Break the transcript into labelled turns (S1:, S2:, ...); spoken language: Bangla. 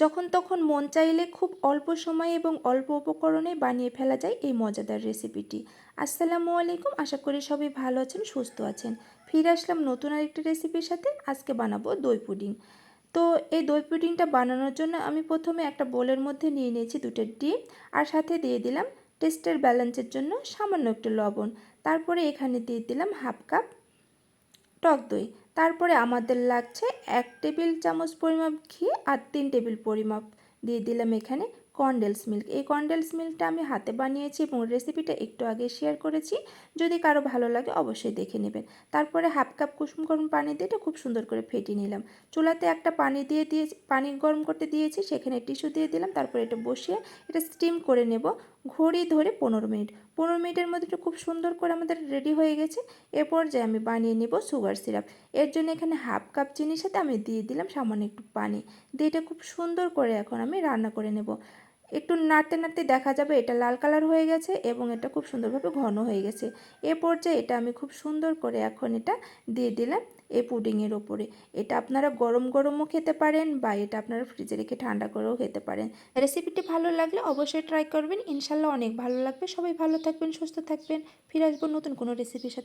S1: যখন তখন মন চাইলে খুব অল্প সময়ে এবং অল্প উপকরণে বানিয়ে ফেলা যায় এই মজাদার রেসিপিটি। আসসালামু আলাইকুম, আশা করি সবাই ভালো আছেন, সুস্থ আছেন। ফিরে আসলাম নতুন আরেকটি রেসিপির সাথে। আজকে বানাবো দই পুডিং। তো এই দই পুডিংটা বানানোর জন্য আমি প্রথমে একটা বোলের মধ্যে নিয়ে নিয়েছি দুটো ডিম, আর সাথে দিয়ে দিলাম টেস্টের ব্যালেন্সের জন্য সামান্য একটু লবণ। তারপরে এখানে দিয়ে দিলাম হাফ কাপ টক দই। তারপরে আমাদের লাগছে 1 টেবিল চামচ পরিমাপ ঘি আর 3 টেবিল পরিমাপ দিয়ে দিলাম এখানে কনডেন্স মিল্ক। এই কনডেন্স মিল্কটা আমি হাতে বানিয়েছি এবং রেসিপিটা একটু আগে শেয়ার করেছি, যদি কারো ভালো লাগে অবশ্যই দেখে নেবেন। তারপরে হাফ কাপ কুসুম গরম পানি দিয়ে এটা খুব সুন্দর করে ফেটিয়ে নিলাম। চুলাতে একটা পানি গরম করতে দিয়েছি, সেখানে টিস্যু দিয়ে দিলাম। তারপরে এটা বসিয়ে এটা স্টিম করে নেব ঘড়ি ধরে 15 মিনিট। 15 মিনিটের মধ্যে এটা খুব সুন্দর করে আমাদের রেডি হয়ে গেছে। এ পর্যায়ে আমি বানিয়ে নেব সুগার সিরাপ। এর জন্য এখানে হাফ কাপ চিনির সাথে আমি দিয়ে দিলাম সামান্য একটু পানি দিয়ে এটা খুব সুন্দর করে এখন আমি রান্না করে নেব। একটু নাড়তে নাড়তে দেখা যাবে এটা লাল কালার হয়ে গেছে এবং এটা খুব সুন্দরভাবে ঘন হয়ে গেছে। এ পর্যায়ে এটা আমি খুব সুন্দর করে এখন এটা দিয়ে দিলাম এই পুডিংয়ের ওপরে। এটা আপনারা গরম গরমও খেতে পারেন বা এটা আপনারা ফ্রিজে রেখে ঠান্ডা করেও খেতে পারেন। রেসিপিটি ভালো লাগলে অবশ্যই ট্রাই করবেন, ইনশাল্লাহ অনেক ভালো লাগবে। সবাই ভালো থাকবেন, সুস্থ থাকবেন। ফিরে আসবো নতুন কোনো রেসিপির সাথে।